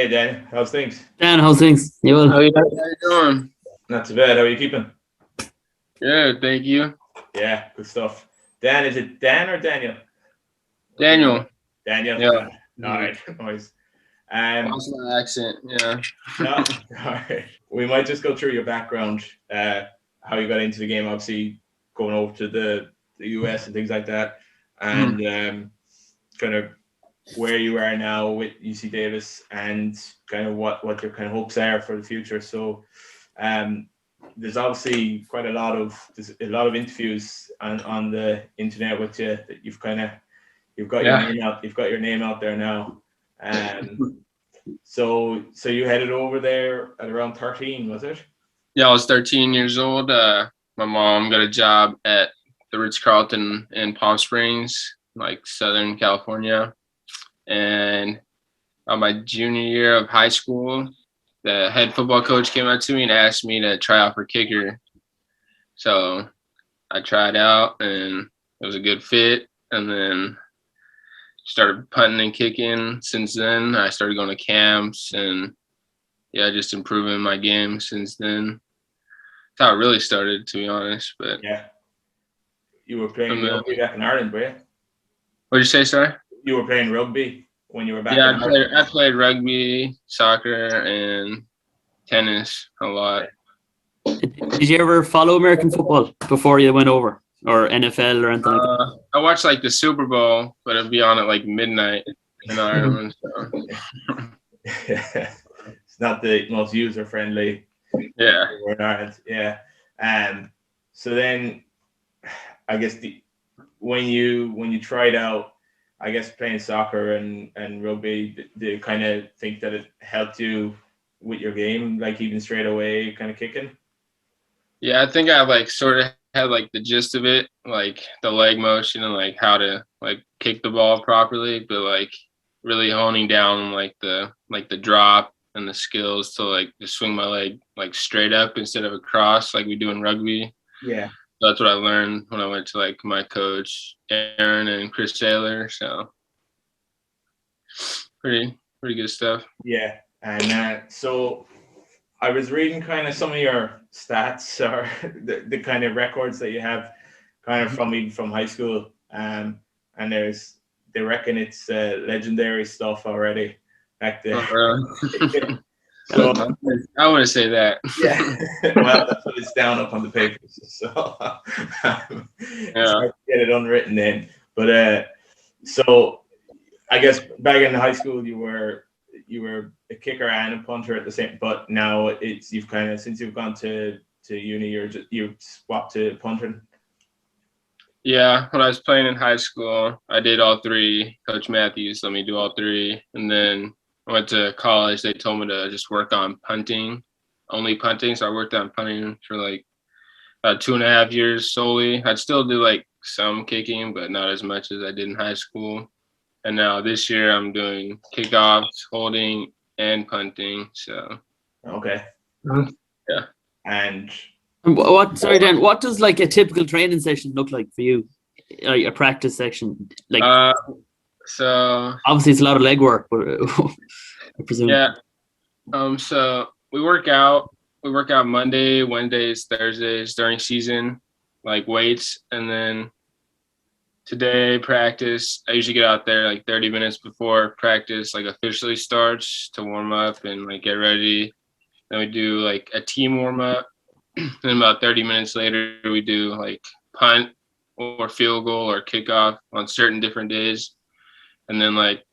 Hey Dan, how's things? Dan, how's things? You How well? you doing? Not too bad. How are you keeping? Good, thank you. Yeah, good stuff. Dan, is it Dan or Daniel? Daniel. Daniel. Yeah. All right, nice. What's my accent? Yeah. No, all right. We might just go through your background, how you got into the game. Obviously, going over to the US and things like that, and kind of where you are now with UC Davis, and kind of what your kind of hopes are for the future. So, there's obviously there's a lot of interviews on the internet with you that you've got your name out. You've got your name out there now. So you headed over there at around 13, was it? Yeah, I was 13 years old. My mom got a job at the Ritz-Carlton in Palm Springs, like Southern California. And on my junior year of high school, the head football coach came out to me and asked me to try out for kicker. So I tried out and it was a good fit. And then started punting and kicking since then. I started going to camps and just improving my game since then. That's how it really started, to be honest. But yeah, you were playing rugby back in Ireland, were you? What did you say, sorry? You were playing rugby when you were back. Yeah, in Ireland. I played rugby, soccer, and tennis a lot. Did you ever follow American football before you went over, or NFL or anything like that? I watched like the Super Bowl, but it'd be on at like midnight in Ireland. So. It's not the most user friendly. Yeah. In Ireland. Yeah. So then, I guess when you tried out, I guess playing soccer and rugby, do you kind of think that it helped you with your game, like even straight away, kind of kicking? Yeah, I think I like sort of had like the gist of it, like the leg motion and like how to like kick the ball properly, but like really honing down on like the drop and the skills to like just swing my leg like straight up instead of across like we do in rugby. Yeah. That's what I learned when I went to like my coach Aaron and Chris Taylor. So pretty good stuff. Yeah, and so I was reading kind of some of your stats or the kind of records that you have, kind of from high school, and they reckon it's legendary stuff already back there. So I wouldn't say that. Yeah, well, that's what it's down up on the papers. So it's hard to get it unwritten in. But so I guess back in high school you were a kicker and a punter at the same. But now you've kind of, since you've gone to uni, you've swapped to punting. Yeah, when I was playing in high school, I did all three. Coach Matthews let me do all three, and then I went to college. They told me to just work on punting, only punting. So I worked on punting for like about 2.5 years solely. I'd still do like some kicking, but not as much as I did in high school. And now this year I'm doing kickoffs, holding, and punting. So okay, yeah. And Sorry, Dan, what does like a typical training session look like for you? Like a practice section, like so obviously it's a lot of leg work, but I presume. Yeah. So we work out Monday, Wednesdays, Thursdays during season, like weights, and then today practice. I usually get out there like 30 minutes before practice like officially starts to warm up and like get ready. Then we do like a team warm up. Then about 30 minutes later we do like punt or field goal or kickoff on certain different days. And then like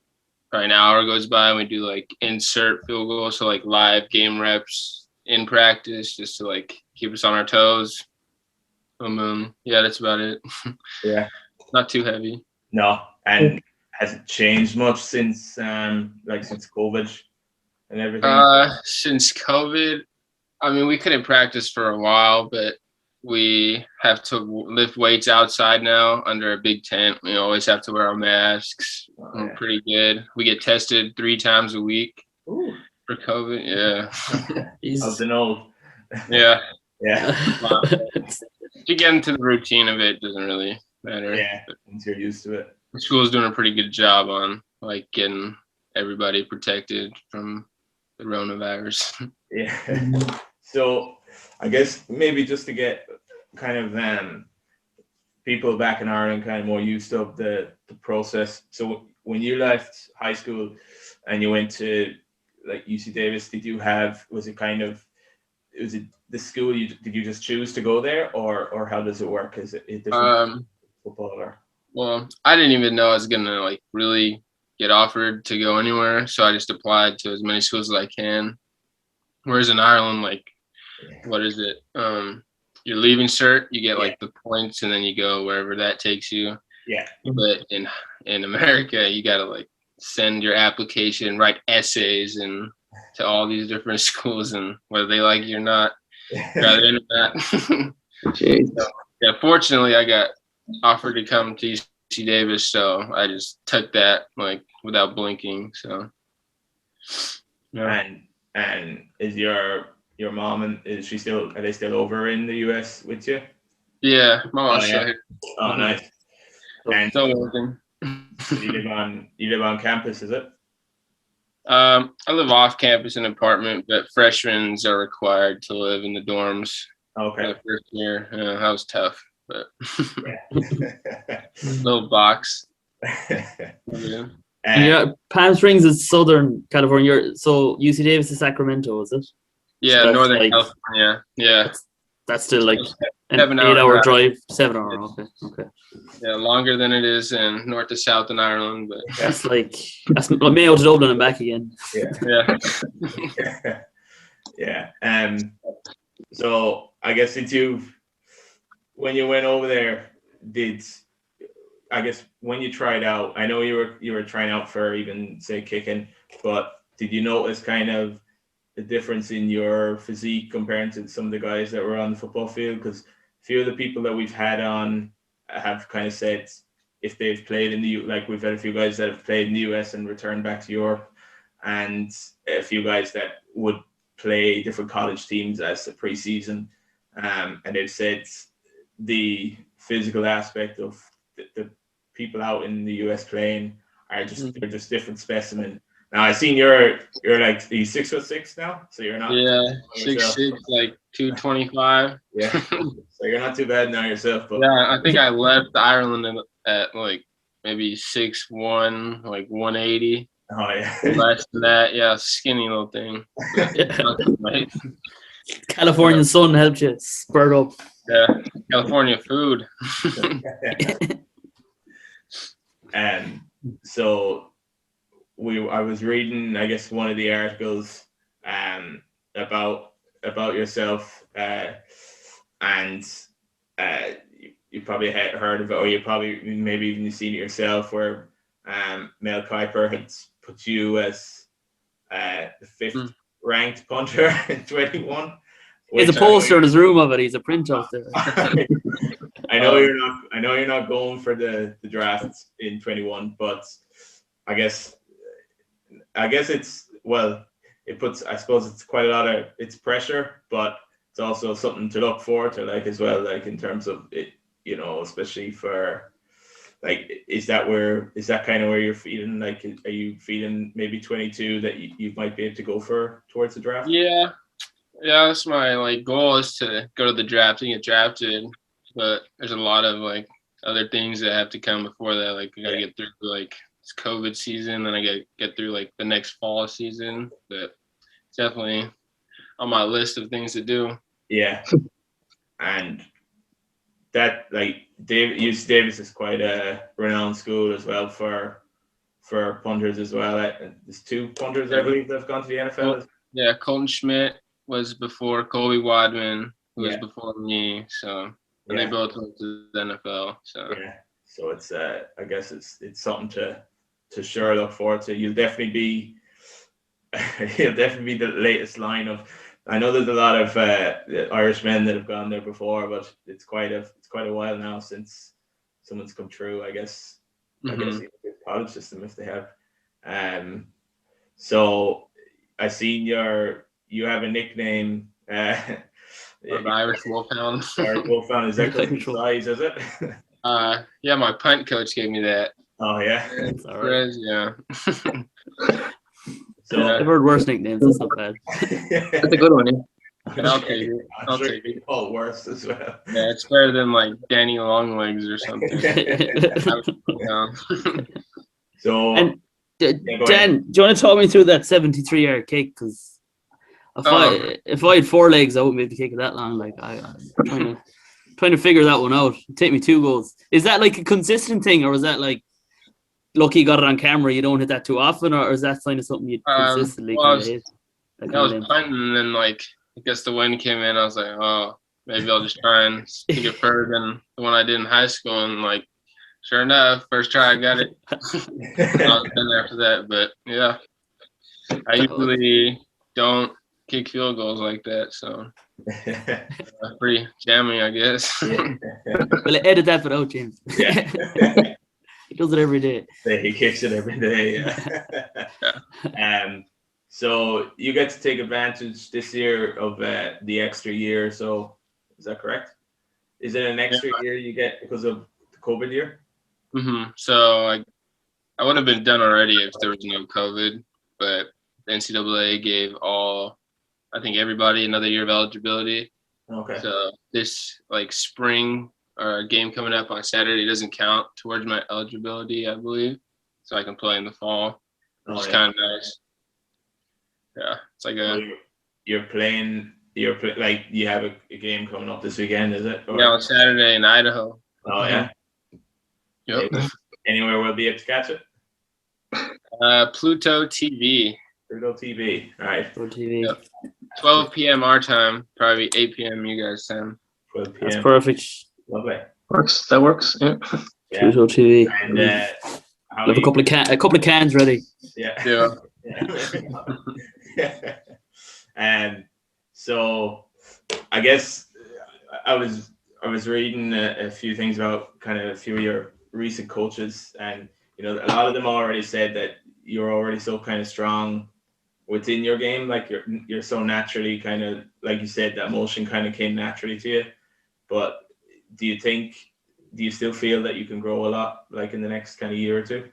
probably an hour goes by and we do like insert field goal, so like live game reps in practice just to like keep us on our toes. Yeah, that's about it. Yeah. Not too heavy. No. And has it changed much since since COVID and everything? Since COVID, I mean, we couldn't practice for a while, but we have to lift weights outside now under a big tent. We always have to wear our masks. We're pretty good. We get tested 3 times a week. Ooh. For COVID. Yeah. How's the old? Yeah. Yeah. To get into the routine of it doesn't really matter. Yeah, once you're used to it. The school's doing a pretty good job on like getting everybody protected from coronavirus. Yeah. So I guess maybe just to get kind of people back in Ireland kind of more used to the process. So when you left high school and you went to like UC Davis, was it the school did you just choose to go there, or how does it work? Is it different football or? Well, I didn't even know I was gonna like really get offered to go anywhere, so I just applied to as many schools as I can. Whereas in Ireland, like, what is it? Your leaving cert, you get like the points, and then you go wherever that takes you. Yeah. But in America, you gotta like send your application, write essays, and to all these different schools, and whether they like you or not, rather than that. So, yeah, fortunately, I got offered to come to UC Davis, so I just took that like without blinking. So, yeah. And is your mom and are they still over in the US with you? Yeah, my mom's still here. Oh, nice. And still working. you live on campus, is it? I live off campus in an apartment, but freshmen are required to live in the dorms. Okay. For the first year. That was tough, but yeah. little box. Yeah, Palm Springs is Southern California. So UC Davis is Sacramento, is it? Yeah, so Northern California. Yeah. That's still like an 7-hour 8-hour drive. 7 hour. Okay. Yeah, longer than it is in North to South in Ireland, but that's Mayo to Dublin and back again. Yeah. Yeah. So I guess when you went over there, when you tried out, I know you were trying out for even say kicking, but did you notice kind of the difference in your physique compared to some of the guys that were on the football field? Because a few of the people that we've had on have kind of said if they've played in we've had a few guys that have played in the US and returned back to Europe, and a few guys that would play different college teams as a preseason, and they've said the physical aspect of the people out in the US playing they're just different specimen. Now I seen you're like 6'6" now, so you're not 6'6", like 225. Yeah, so you're not too bad now yourself. But yeah, I think I left Ireland at like maybe 6'1", like 180. Oh yeah, less than that. Yeah, skinny little thing. Right. California sun helped you spurt up. Yeah, California food. And so I was reading, I guess, one of the articles about yourself, and you probably had heard of it, or you probably maybe even seen it yourself, where Mel Kiper had put you as the 5th ranked punter in 21. He's a poster in his room of it. He's a print out there. I know you're not going for the draft in 21, but I guess it's it puts, I suppose it's quite a lot of pressure, but it's also something to look forward to, like, as well, like in terms of it, especially for like, is that kind of where you're feeling? Like, are you feeling maybe 22 that you might be able to go towards the draft? Yeah, that's my goal, is to go to the draft and get drafted, but there's a lot of other things that have to come before that. Like, I gotta get through this COVID season, then I gotta get through the next fall season. But it's definitely on my list of things to do. Yeah. And that, UC Davis is quite a renowned school as well for punters as well. There's 2 punters, I believe, that have gone to the NFL. Yeah, Colton Schmidt was before Colby Wadman, who was before me. So they both went to the NFL. So so it's I guess it's something to sure look forward to. You'll definitely be the latest line of. I know there's a lot of Irishmen that have gone there before, but it's quite a while now since someone's come through. I guess the college system, if they have. So I seen you have a nickname. The Irish Wolfhound. Irish Wolfhound, is that because of size? Is it? Yeah, my punt coach gave me that. Oh yeah. Yeah. So I've heard worse nicknames. That's not bad. That's a good one. Yeah. I'll take it. I'll sure take it. call worse as well. Yeah, it's better than like Danny Longlegs or something. So And go ahead. Dan, do you want to talk me through that 73-yard kick? Because if I had 4 legs, I wouldn't be able to kick it that long. Like I'm trying to figure that one out. It'd take me 2 goals. Is that like a consistent thing, or is that like lucky you got it on camera? You don't hit that too often, or is that kind of something you consistently kind of hit? I was punting, and then like I guess the wind came in. I was like, oh, maybe I'll just try and kick it further than the one I did in high school. And like, sure enough, first try I got it. I was done after that, but yeah, I usually don't kick field goals like that, so pretty jamming, I guess. Well, edit that out, James. Yeah. He does it every day. He kicks it every day. Yeah. So you get to take advantage this year of the extra year. So is that correct? Is it an extra year you get because of the COVID year? Mm-hmm. So I would have been done already if there was no COVID, but the NCAA gave I think everybody another year of eligibility. Okay. So this like spring game coming up on Saturday doesn't count towards my eligibility, I believe. So I can play in the fall, which is kind of nice. Yeah, it's like you're playing. Like you have a game coming up this weekend, is it? Or? Yeah, on Saturday in Idaho. Oh yeah. Yep. Anywhere we'll be able to catch it? Pluto TV. Pluto TV. All right. Pluto TV. Yep. 12 p.m. our time, probably 8 p.m. you guys' time. 12 p.m. That's perfect. Lovely. Works. That works. Yeah. Pluto TV. And have a couple of cans ready. Yeah. Yeah. And so I guess I was reading a few things about kind of a few of your recent coaches, and a lot of them already said that you're already so kind of strong within your game, like you're so naturally kind of, like you said, that motion kind of came naturally to you. But do you still feel that you can grow a lot like in the next kind of year or two?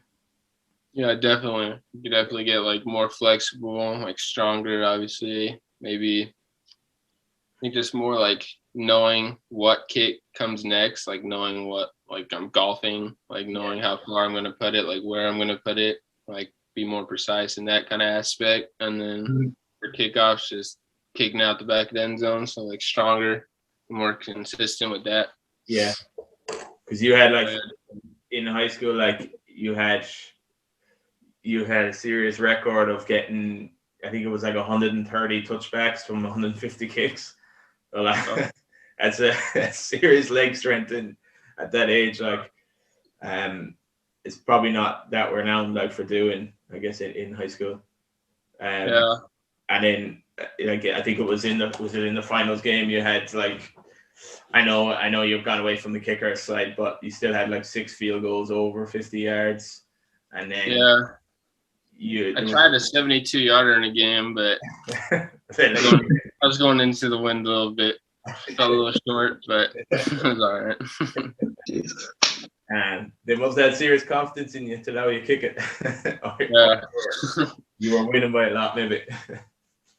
Yeah, definitely. You could definitely get like more flexible, like stronger, obviously. Maybe I think just more like knowing what kick comes next, like knowing what, like I'm golfing, like knowing how far I'm going to put it, like where I'm going to put it, like be more precise in that kind of aspect. And then for kickoffs, just kicking out the back of the end zone. So like stronger, more consistent with that. Yeah. Because you had like in high school, like you had a serious record of getting, I think it was like 130 touchbacks from 150 kicks. Well, that's a serious leg strength at that age. Like, it's probably not that renowned like for doing, I guess, in high school. Yeah. And then, like, I think it was in the finals game you had like, I know you've gone away from the kicker side, but you still had like 6 field goals over 50 yards, and then I tried a 72-yarder in a game, but I was going into the wind a little bit. Fell a little short, but it was all right. Jesus. And they must have had serious confidence in you to allow you to kick it. Yeah. You were winning by a lot, maybe.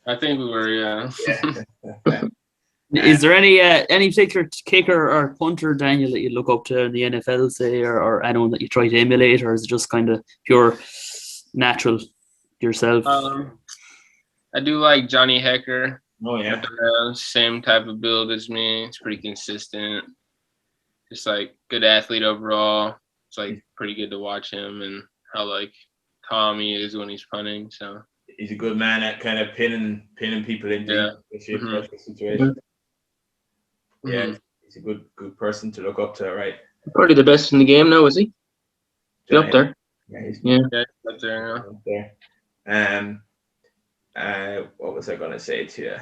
I think we were, yeah. Is there any particular kicker or punter, Daniel, that you look up to in the NFL, say, or anyone that you try to emulate, or is it just kind of pure natural yourself? I do like Johnny Hecker. Oh yeah. Same type of build as me. It's pretty consistent. Just like good athlete overall. It's like pretty good to watch him and how like calm he is when he's punting. So he's a good man at kind of pinning people into pressure situation. Yeah, he's a good person to look up to, right? Probably the best in the game now, is he? He's up there. Yeah, he's up there. Up there. What was I going to say to you?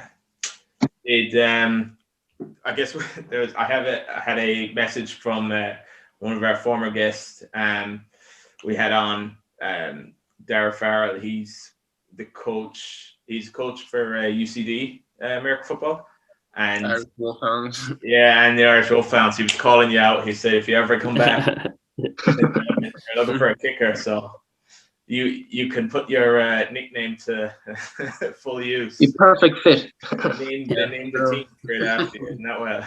I guess I had a message from one of our former guests. We had on Dara Farrell. He's the coach. He's coach for UCD American football. And Irish Wolfhounds. Yeah, and the Irish Wolfhounds. He was calling you out. He said, if you ever come back, you're looking for a kicker. So you can put your nickname to full use. The perfect fit. Name the team straight after you. Not well.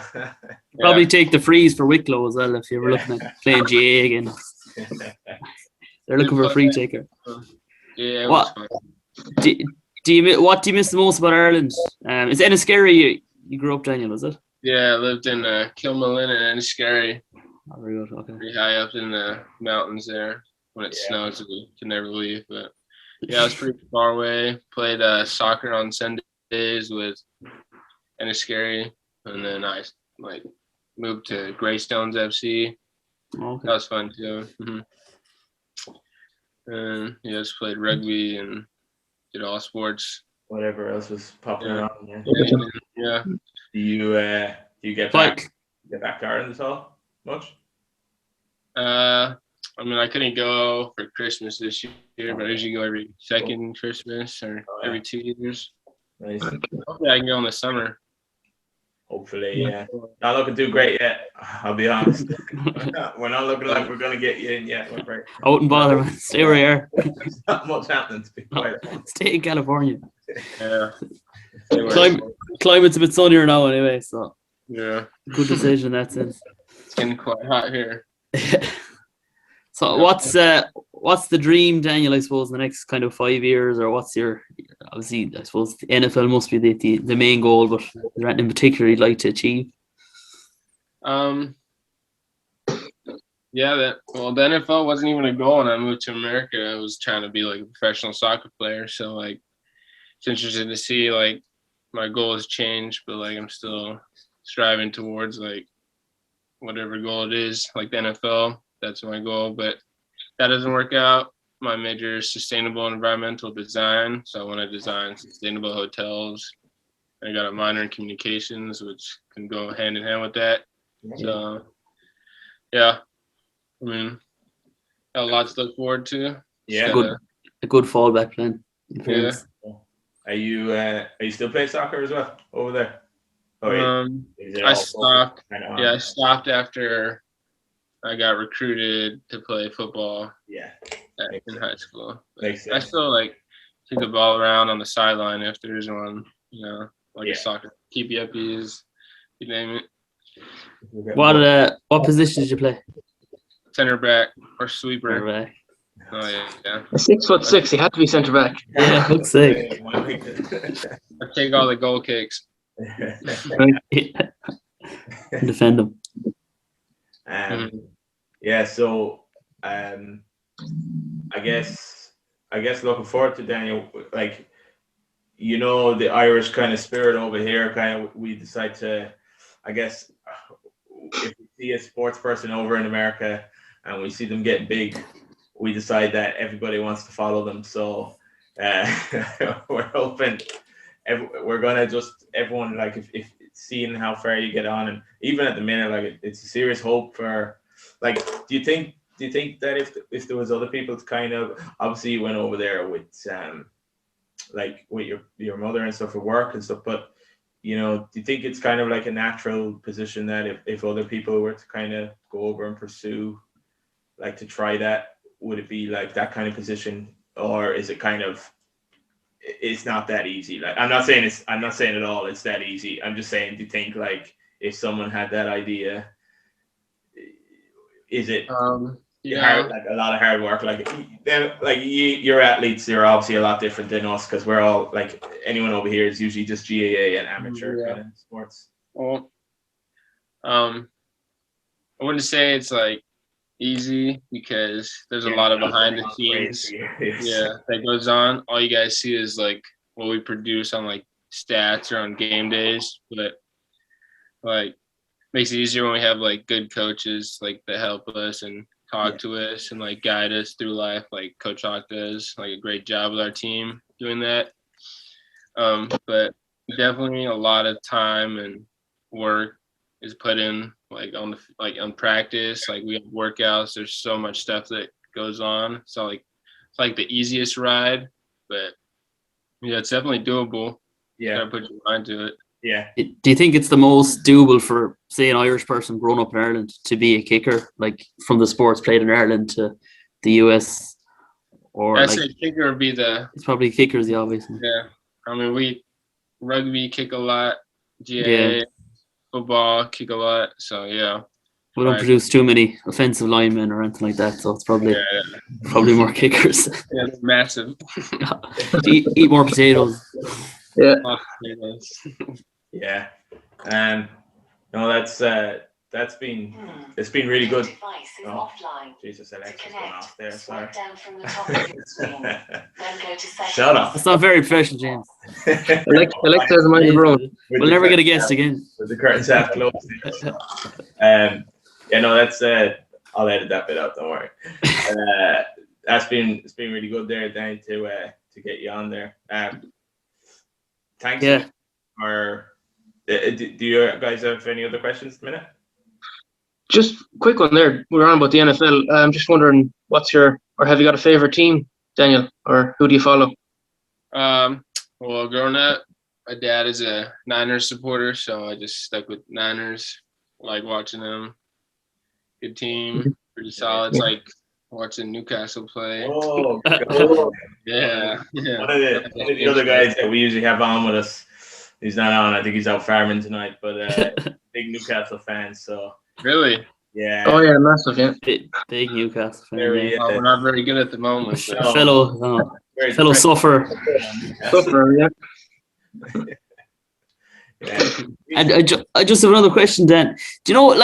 Probably take the freeze for Wicklow as well if you were looking at playing GA again. They're looking for a free taker. Yeah. It What? was fun. What do you miss the most about Ireland? Is Enniskerry you grew up, Daniel? Is it? Yeah, I lived in Kilmalin and Enniskerry, Oh, very good. Okay. pretty high up in the mountains there. When it snows, we can never leave. But yeah, I was pretty far away. Played soccer on Sundays with Enniskerry, and then I moved to Greystones FC. Oh, okay. That was fun too. And just played rugby and did all sports. Whatever else was popping around. Yeah. Yeah. Do you get back to Ireland at all? Much? I mean, I couldn't go for Christmas this year, but I usually go every second Christmas or every 2 years. Nice. Hopefully, I can go in the summer. Hopefully, yeah. Not looking too great yet. I'll be honest. We're not looking like we're gonna get you in yet. I wouldn't bother, man. Stay where you are. There's not much happening to be quite honest. Stay in California. Yeah. Climate's a bit sunnier now anyway, so Yeah. good decision in that sense. It's getting quite hot here. So what's the dream, Daniel, I suppose, in the next kind of 5 years, or what's your, obviously, I suppose the NFL must be the main goal, but is there anything in particular you'd like to achieve? Yeah, the NFL wasn't even a goal when I moved to America. I was trying to be like a professional soccer player. So like it's interesting to see like my goal has changed, but like I'm still striving towards like whatever goal it is, like the NFL. That's my goal, but that doesn't work out. My major is sustainable environmental design, so I want to design sustainable hotels. I got a minor in communications, which can go hand in hand with that. So, yeah, I mean, got a lot to look forward to. Yeah, a good fallback plan. Yeah. Are you still playing soccer as well over there? I stopped. Yeah, I stopped after I got recruited to play football. Yeah. In high school. Makes I sense. still like kick the ball around on the sideline if there's one, like a soccer keep yuppies, you name it. What position did you play? Center back or sweeper. Center back. Oh yeah. 6'6", he had to be centre back. Yeah, looks sick. I take all the goal kicks. Defend them. Yeah, so I guess looking forward to Daniel, like, the Irish kind of spirit over here, kind of we decide to, I guess, if we see a sports person over in America and we see them getting big, we decide that everybody wants to follow them. So we're hoping we're gonna just everyone, like, if seeing how far you get on, and even at the minute, like, it's a serious hope for, like, do you think that if there was other people to kind of, obviously you went over there with like with your mother and stuff for work and stuff, but do you think it's kind of like a natural position that if other people were to kind of go over and pursue, like, to try that, would it be like that kind of position, or is it kind of, it's not that easy? Like, I'm not saying at all it's that easy. I'm just saying, do you think, like, if someone had that idea, is it hard, like a lot of hard work? Like, then, like, your athletes, they're obviously a lot different than us, because we're all, like, anyone over here is usually just GAA and amateur kind of sports. Well, I wouldn't say it's like easy, because there's a lot of behind the scenes that goes on. All you guys see is like what we produce on like stats or on game days, but like makes it easier when we have like good coaches like that help us and talk to us and like guide us through life. Like Coach Hawk does like a great job with our team doing that. But definitely a lot of time and work is put in, like on practice. Like we have workouts. There's so much stuff that goes on. So like it's like the easiest ride, but yeah, it's definitely doable. Yeah, gotta put your mind to it. Yeah. Do you think it's the most doable for, say, an Irish person growing up in Ireland to be a kicker, like from the sports played in Ireland to the US, or I'd like say kicker would be the it's probably kickers, yeah, obviously. yeah. I mean, we rugby kick a lot, Yeah. GAA football kick a lot. So yeah, We don't produce too many offensive linemen or anything like that, so it's probably more kickers. yeah, they're massive. Eat more potatoes. Yeah. Yeah. No, that's been it's been really good. Oh, Jesus, Alexa's going off there. Sorry. Shut up. That's not very professional, James. Alexa has a mind of her own. We'll never get a guest again. With the curtains half closed. Yeah, no, that's I'll edit that bit out. Don't worry. It's been really good there, Danny, to get you on there. Thanks. Yeah. Do you guys have any other questions at the minute? Just quick one there. We're on about the NFL. I'm just wondering, have you got a favorite team, Daniel, or who do you follow? Well, growing up, my dad is a Niners supporter, so I just stuck with Niners. Like watching them. Good team, pretty solid. It's like watching Newcastle play. Oh, yeah. One of the other guys that we usually have on with us, he's not on. I think he's out farming tonight, but big Newcastle fan. So really, yeah. Oh yeah, massive, yeah. Big Newcastle fan. We're not very good at the moment. So. Fellow sufferer. Sufferer, yeah. And I just have another question, Dan. Do you know,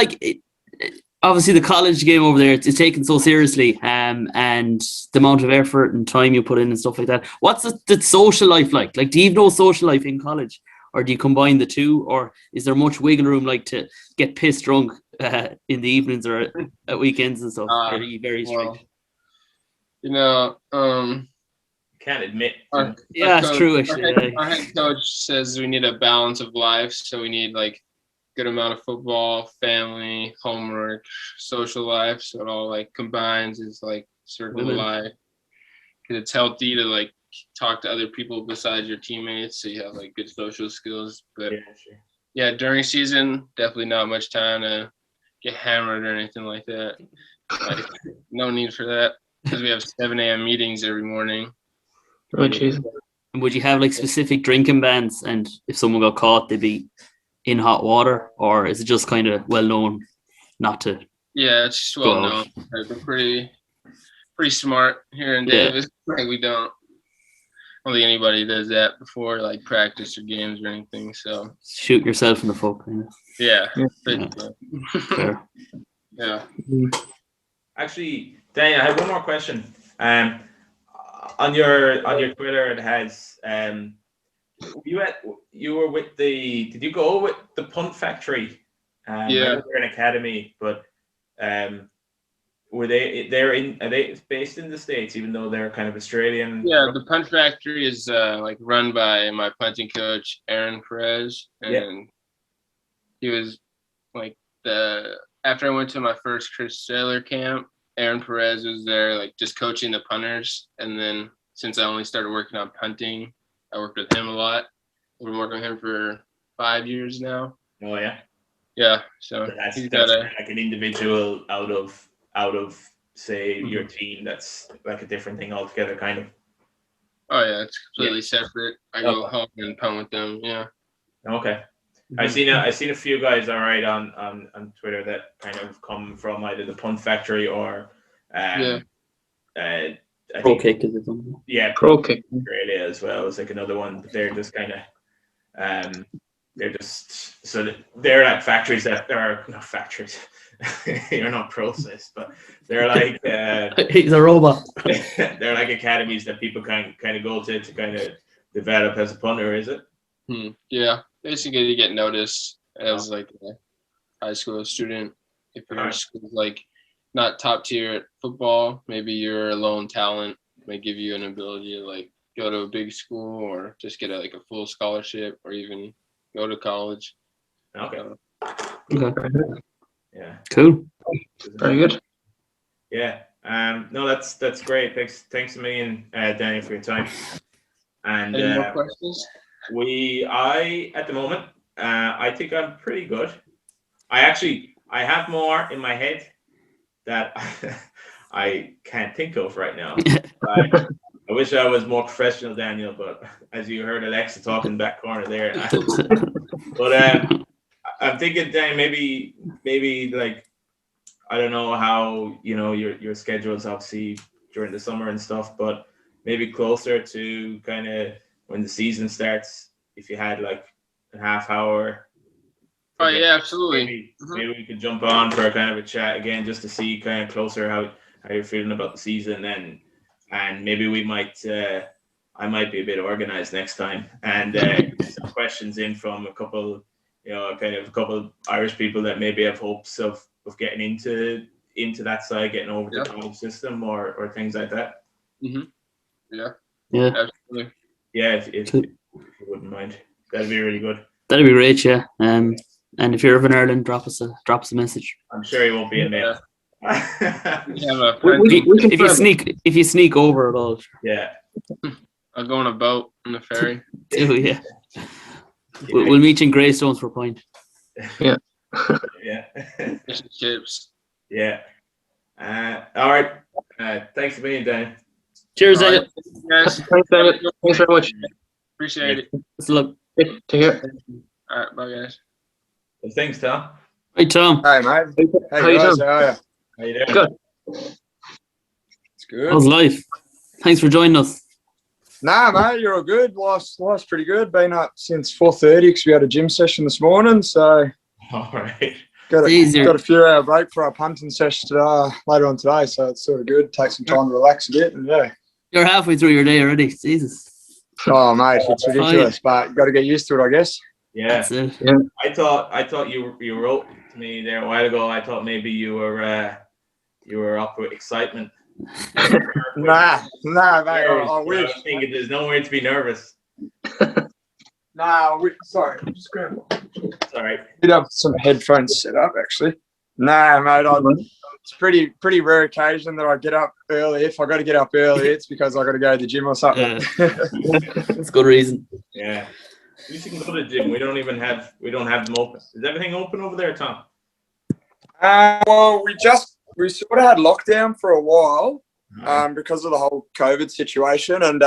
obviously the college game over there, it's taken so seriously, and the amount of effort and time you put in and stuff like that. What's the social life like? Like, do you have no social life in college, or do you combine the two, or is there much wiggle room, like to get pissed drunk in the evenings or at weekends and stuff? Or are you very strict? Can't admit. It's true. Actually, our head coach says we need a balance of life, so we need like good amount of football, family, homework, social life. So it all like combines is like circle of life. Because it's healthy to like talk to other people besides your teammates, so you have like good social skills. But yeah, during season, definitely not much time to get hammered or anything like that. Like, no need for that because we have 7 a.m. meetings every morning. Oh, geez. And would you have like specific drinking bans, and if someone got caught, they'd be in hot water, or is it just kind of well known not to? Yeah, it's just well known. Like, we're pretty smart here in Davis. Like we don't think anybody does that before like practice or games or anything. So shoot yourself in the foot. Yeah. Yeah. Actually, Danny, I have one more question. On your Twitter, it has you were with did you go with the Punt Factory? I know they're an academy, but are they based in the States, even though they're kind of Australian? Yeah, the Punt Factory is like run by my punting coach Aaron Perez, and he was like after I went to my first Chris Saylor camp, Aaron Perez was there, like just coaching the punters. And then since I only started working on punting, I worked with him a lot. I've been working with him for 5 years now. Oh yeah. Yeah. So that's got like an individual out of say your team. That's like a different thing altogether, kind of. Oh yeah, it's completely separate. I go home and punt with them. Yeah. Okay. I've seen a few guys on Twitter that kind of come from either the Punt Factory or Pro Kick is it something? Yeah, Pro Kick Australia as well is like another one. But they're just kind of they're like factories that are not factories. You're not processed, but they're like he's a robot. They're like academies that people kind of go to kind of develop as a punter, is it? Yeah, basically you get noticed as like a high school student. If your school's like not top tier at football, maybe you're a lone talent, may give you an ability to like go to a big school or just get a full scholarship or even go to college. Okay. Yeah. Cool. Very good. Yeah. No, that's great. Thanks a million, Danny, for your time. And any more questions? At the moment, I think I'm pretty good. I have more in my head that I can't think of right now. I wish I was more professional, Daniel, but as you heard Alexa talking back corner there. But I'm thinking, Dan, maybe like, I don't know how, your schedule's obviously during the summer and stuff, but maybe closer to kind of when the season starts, if you had like a half hour. Oh yeah, absolutely. Maybe we could jump on for kind of a chat again, just to see kind of closer how you're feeling about the season, and maybe we might I might be a bit organized next time and get some questions in from a couple Irish people that maybe have hopes of getting into that side, getting over the college system or things like that. Mm-hmm. Yeah, absolutely. Yeah, if you wouldn't mind, that'd be really good. That'd be great, yeah. And if you're ever in Ireland, drop us a message. I'm sure he won't be in there. If you sneak over at all. Yeah. I'll go on a boat on the ferry. Yeah. We'll meet you in Greystones for a pint. Yeah. Yeah. Fish and chips. Yeah. All right. Thanks for being, Dan. Cheers, Daniel. Guys. Thanks, David. Thanks very much. Appreciate it. Let's look. Take care. All right, bye, guys. Well, thanks, Tom. Hey, Tom. Hey, mate. Hey, How you guys. doing? How are you? How you doing? Good. It's good. How's life? Thanks for joining us. Nah, mate, you're all good. Life's pretty good. Been up since 4:30 because we had a gym session this morning. So All right. got Easier. a few hour break for our punting session later on today. So it's sort of good. Take some time to relax a bit. And yeah. You're halfway through your day already. Jesus. Oh, mate, it's ridiculous, but you got to get used to it, I guess. Yeah. That's it. I thought you wrote to me there a while ago. I thought maybe you were up with excitement. Nah, mate. I I wish. was thinking there's nowhere to be nervous. Nah, sorry. Just grab one. Sorry. Did have some headphones set up actually. Nah, mate. It's pretty rare occasion that I get up early. If I got to get up early, it's because I got to go to the gym or something. That's a good reason. Yeah. We should go to the gym. We don't have them open. Is everything open over there, Tom? Well, we sort of had lockdown for a while because of the whole COVID situation, and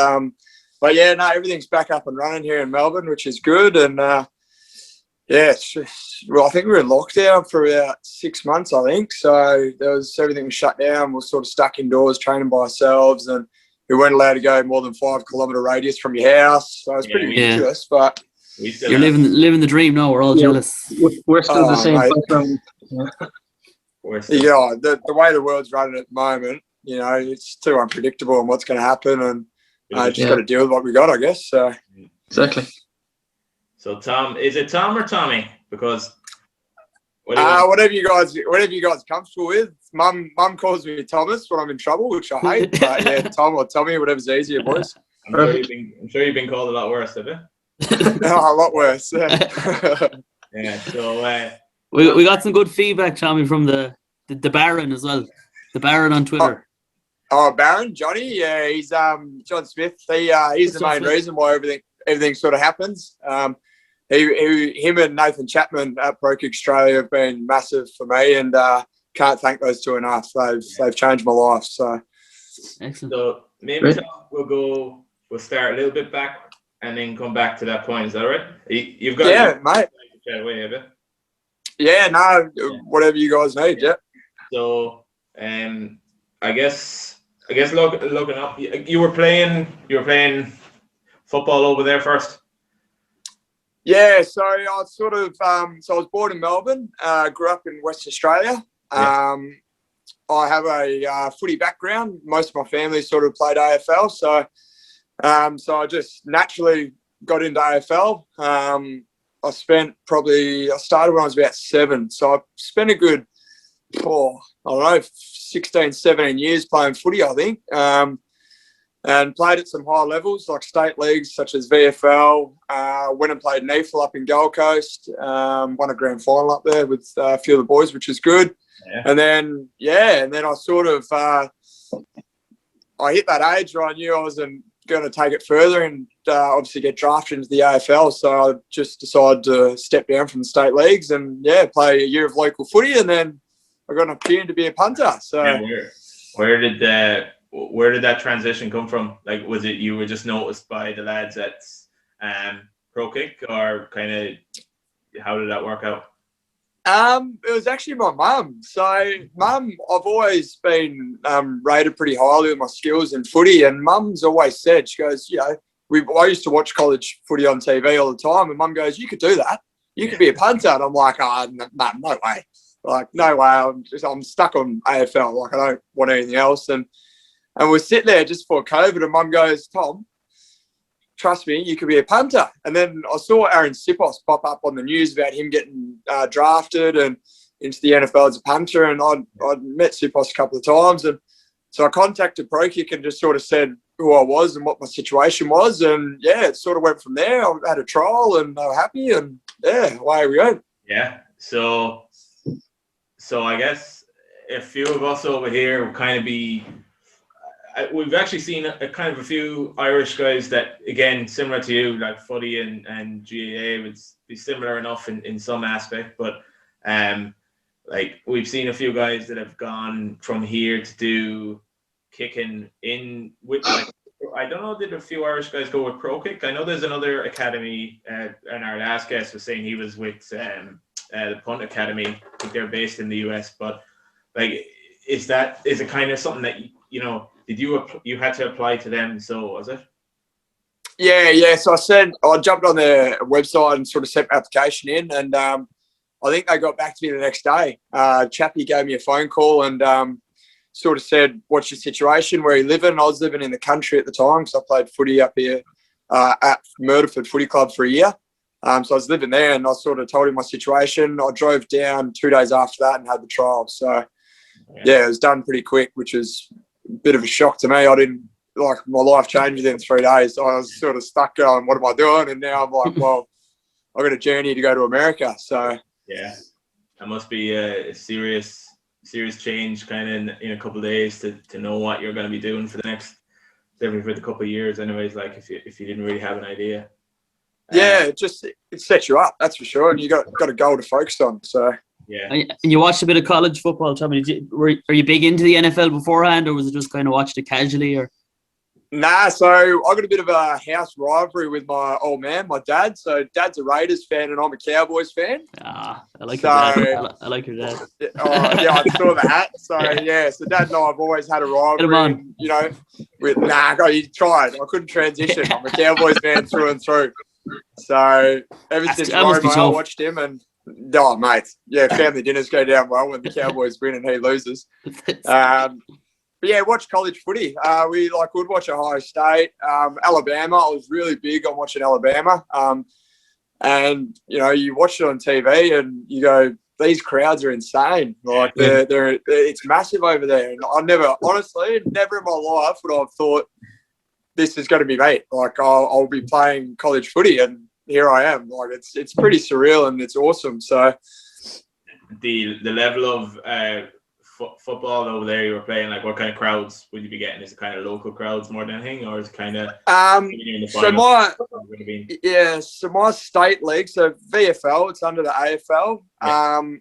but yeah, no, everything's back up and running here in Melbourne, which is good. And yeah, it's just, well, I think we were in lockdown for about 6 months, I think. So everything was shut down. We were sort of stuck indoors training by ourselves, and we weren't allowed to go more than 5 kilometre radius from your house. So it's pretty ridiculous. But you're living the dream now. We're all jealous. We're still the same. Yeah, the way the world's running at the moment, it's too unpredictable on what's going to happen, and just got to deal with what we got, I guess. So exactly. So Tom, is it Tom or Tommy? Because whatever you guys are comfortable with. Mum calls me Thomas when I'm in trouble, which I hate. But yeah, Tom or Tommy, whatever's easier, boys. I'm sure you've been called a lot worse, have you? No, a lot worse. Yeah. Yeah. So we got some good feedback, Tommy, from the Baron as well. The Baron on Twitter. Oh, Baron, Johnny, yeah, he's John Smith. He's the main reason why everything sort of happens. Him and Nathan Chapman at Craic Australia have been massive for me, and can't thank those two enough. They've changed my life. So excellent. So maybe Tom, we'll start a little bit back and then come back to that point. Is that all right? You've got mate. Chat away, have you? Yeah, no, whatever you guys need. Yeah. So, I guess looking up, you were playing football over there first. Yeah, so I was I was born in Melbourne, grew up in West Australia. Yeah. I have a footy background. Most of my family sort of played AFL, so I just naturally got into AFL. I started when I was about 7, so I spent a good, 16, 17 years playing footy, I think, and played at some high levels like state leagues such as VFL. Went and played NEFL up in Gold Coast, won a grand final up there with a few of the boys, which is good. Yeah. And then I sort of I hit that age where I knew I wasn't going to take it further and obviously get drafted into the AFL. So I just decided to step down from the state leagues and play a year of local footy, and then I got an opportunity to be a punter. So Where did that transition come from? Like, was it you were just noticed by the lads at craic, or kind of how did that work out? It was actually my mum. So, mum, I've always been rated pretty highly with my skills in footy, and mum's always said, she goes, I used to watch college footy on TV all the time, and mum goes, you could do that. You could be a punter. And I'm like, no way. Like, no way. I'm stuck on AFL. Like, I don't want anything else. And we're sitting there just before COVID, and mum goes, Tom, trust me, you could be a punter. And then I saw Aaron Sipos pop up on the news about him getting drafted and into the NFL as a punter. And I'd met Sipos a couple of times. And so I contacted ProKick and just sort of said who I was and what my situation was. And, it sort of went from there. I had a trial and they were happy. And, away we go. Yeah. So I guess a few of us over here will kind of be... We've actually seen a few Irish guys that, again, similar to you, like footy and GAA would be similar enough in some aspect, but like we've seen a few guys that have gone from here to do kicking in with, like, I don't know, did a few Irish guys go with pro kick? I know there's another academy, and our last guest was saying he was with the Punt Academy. I think they're based in the US, but like, is it kind of something that did you had to apply to them? So was it? Yeah. So I jumped on their website and sort of sent my application in, and I think they got back to me the next day. Chappie gave me a phone call and sort of said, "What's your situation? Where are you living?" I was living in the country at the time, so I played footy up here at Murderford Footy Club for a year. So I was living there, and I sort of told him my situation. I drove down 2 days after that and had the trial. So it was done pretty quick, which is bit of a shock to me. I didn't, like, my life changed within 3 days. I was sort of stuck going, what am I doing? And now I'm like, well, I've got a journey to go to America. So that must be a serious change kind of in a couple of days to know what you're going to be doing for the next, definitely for the couple of years anyways, like if you didn't really have an idea. It sets you up, that's for sure. And you got a goal to focus on. So and you watched a bit of college football, Tommy. Are you big into the NFL beforehand, or was it just kind of watched it casually? Or Nah, so I got a bit of a house rivalry with my old man, my dad. So Dad's a Raiders fan and I'm a Cowboys fan. I like your dad. I like your dad. I saw that. So so Dad and I have always had a rivalry. And, he tried. I couldn't transition. I'm a Cowboys fan through and through. So ever since Romo, I watched him and. Oh, mate. Yeah, family dinners go down well when the Cowboys win and he loses. But watch college footy. We would watch Ohio State. Alabama, I was really big on watching Alabama. And, you watch it on TV and you go, these crowds are insane. Like, it's massive over there. And honestly, never in my life would I have thought this is going to be me. Like, I'll be playing college footy and here I am. Like, it's pretty surreal and it's awesome. So the level of football over there you were playing, like, what kind of crowds would you be getting? Is it kind of local crowds more than anything, or is it kind of so my state league, so VFL, it's under the AFL. I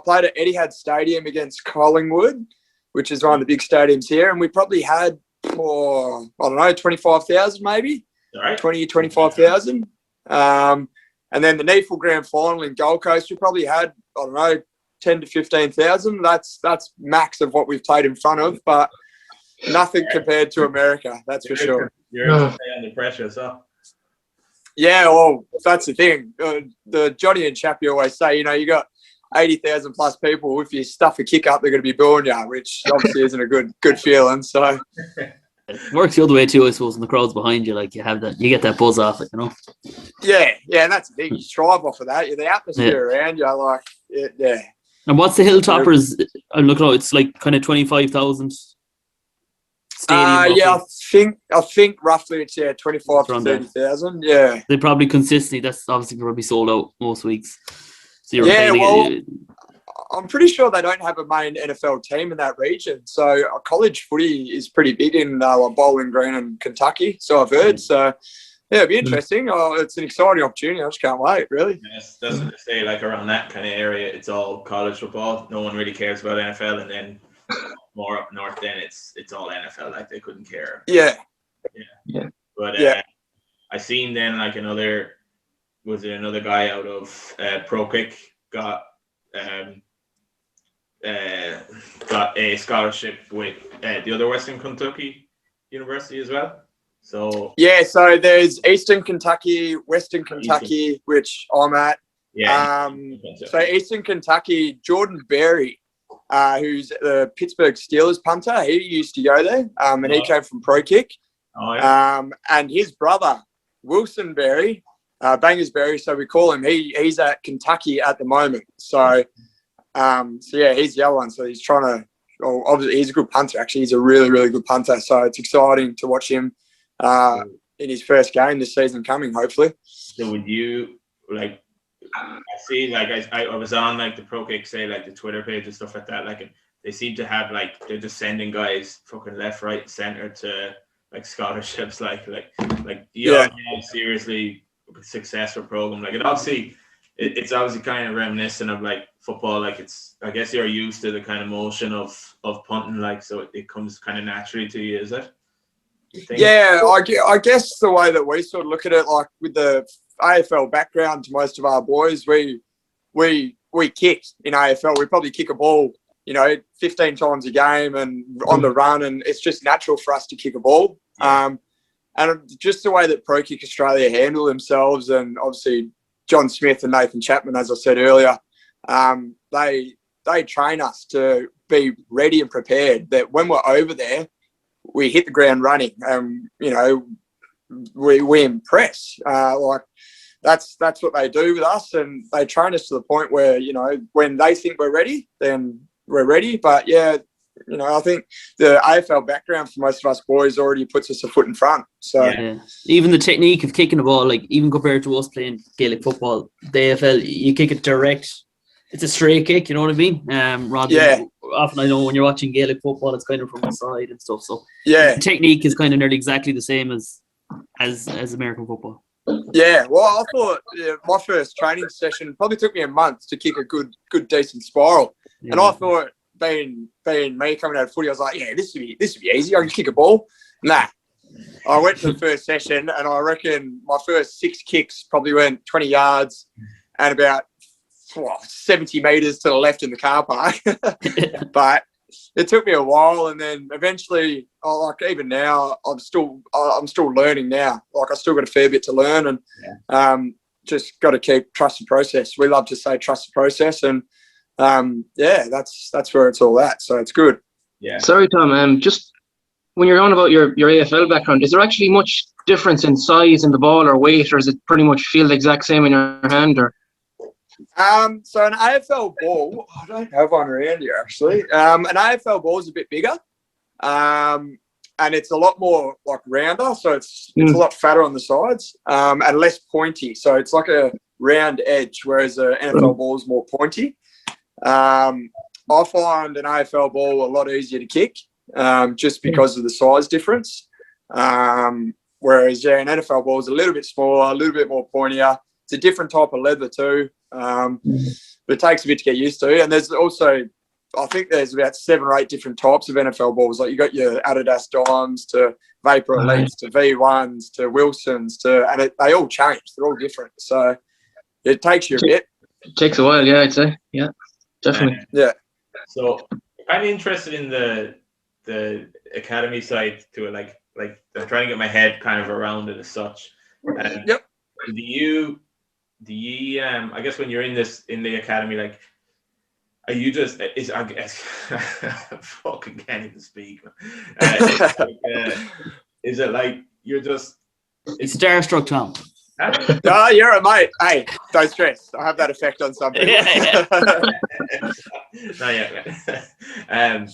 played at Etihad Stadium against Collingwood, which is one of the big stadiums here, and we probably had 25,000 maybe. All right. 25,000. And then the Neefle Grand Final in Gold Coast, we probably had, 10 to 15,000. That's max of what we've played in front of, but nothing compared to America, that's for sure. You're under pressure, so. Yeah, well, that's the thing. The Johnny and Chappie always say, you got 80,000 plus people. If you stuff a kick up, they're going to be booing you, which obviously isn't a good feeling. So it works the other way too, I suppose, when the crowd's behind you, like you get that buzz off it, Yeah, and that's the thing. You strive off of that. The atmosphere around you, like, yeah. And what's the Hilltoppers? I'm looking at it's like kind of 25,000 stadium. I think roughly it's 25 to 30,000. Yeah, they probably consistently. That's obviously probably sold out most weeks. So I'm pretty sure they don't have a main NFL team in that region. So college footy is pretty big in Bowling Green and Kentucky. So I've heard. So it'd be interesting. It's an exciting opportunity. I just can't wait, really. Yes, doesn't it say, like, around that kind of area, it's all college football. No one really cares about NFL, and then more up north, then it's all NFL. Like they couldn't care. Yeah. But Yeah. I seen then like another guy out of craic got a scholarship with the other Western Kentucky University as well. So yeah, so there's Eastern Kentucky, Western Kentucky, which I'm at. yeah. So Eastern Kentucky, Jordan Berry, who's the Pittsburgh Steelers punter, he used to go there, and he came from Craic. Oh, yeah. And his brother, Wilson Berry, Bangers Berry, so we call him. He's at Kentucky at the moment. So yeah, he's the other one. So he's trying to. Well, obviously, he's a good punter. Actually, he's a really, really good punter. So it's exciting to watch him in his first game this season coming. Hopefully. So would you like? I see, like I was on like the craic, say like the Twitter page and stuff like that. Like they seem to have like they're just sending guys fucking left, right, and center to like scholarships. Like seriously successful program. Like it's obviously kind of reminiscent of like football. Like I guess you're used to the kind of motion of punting. Like so it comes kind of naturally to you, is it? Yeah, I guess the way that we sort of look at it, like with the AFL background to most of our boys, we kick in AFL. We probably kick a ball, 15 times a game and on the run, and it's just natural for us to kick a ball. Yeah. And just the way that Pro Kick Australia handle themselves, and obviously John Smith and Nathan Chapman, as I said earlier, they train us to be ready and prepared that when we're over there, we hit the ground running. We impress. Like that's what they do with us, and they train us to the point where when they think we're ready, then we're ready. But yeah, I think the AFL background for most of us boys already puts us a foot in front. So yeah. Even the technique of kicking the ball, like even compared to us playing Gaelic football, the AFL, you kick it direct. It's a straight kick, you know what I mean? Rather than, often I know when you're watching Gaelic football, it's kind of from the side and stuff. So yeah, the technique is kind of nearly exactly the same as American football. Yeah, well, I thought my first training session probably took me a month to kick a good decent spiral, and I thought being me coming out of footy, I was like, yeah, this would be easy. I can kick a ball. Nah, I went to the first session, and I reckon my first 6 kicks probably went 20 yards and about 70 meters to the left in the car park. But it took me a while, and then eventually, like even now, I'm still learning now. Like I still got a fair bit to learn, and just got to keep trust the process. We love to say trust the process, and that's where it's all at. So it's good. Yeah. Sorry, Tom. Just when you're on about your AFL background, is there actually much difference in size in the ball or weight, or is it pretty much feel the exact same in your hand? Or so an AFL ball, I don't have one around here actually. An AFL ball is a bit bigger, and it's a lot more like rounder, so it's a lot fatter on the sides, and less pointy. So it's like a round edge, whereas an NFL ball is more pointy. I find an AFL ball a lot easier to kick, just because of the size difference. Whereas an NFL ball is a little bit smaller, a little bit more pointier. It's a different type of leather too, but it takes a bit to get used to. And there's also, I think there's about 7 or 8 different types of NFL balls. Like you got your Adidas Dimes to Vapor Elites to V1s to Wilsons and they all change. They're all different. So it takes you a bit. It takes a while, yeah, I'd say. Yeah, definitely. Yeah. So I'm interested in the academy side to it. Like I'm trying to get my head kind of around it as such. Yep. Do you I guess when you're in the academy, like are you just I guess fucking can't even speak. Is it like you're just it's starstruck, Tom? No, you're a mate. Hey, don't stress. I have that effect on some people. Not yet, man.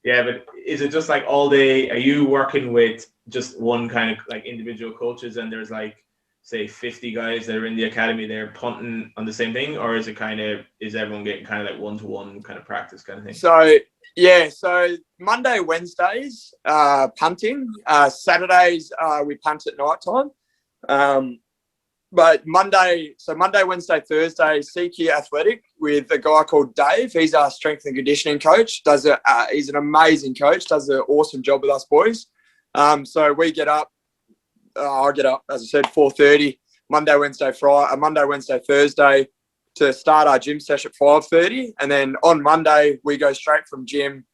Yeah, but is it just like all day? Are you working with just one kind of like individual coaches, and there's like say 50 guys that are in the academy, they're punting on the same thing, or is everyone getting kind of like one-to-one kind of practice kind of thing? So Monday, Wednesdays, punting. Saturdays we punt at night time. but Monday, Wednesday, Thursday, CQ Athletic with a guy called Dave. He's our strength and conditioning coach. He's an amazing coach. Does an awesome job with us boys. So we get up. I get up, as I said, 4:30. Monday, Wednesday, Thursday to start our gym session at 5:30, and then on Monday we go straight from gym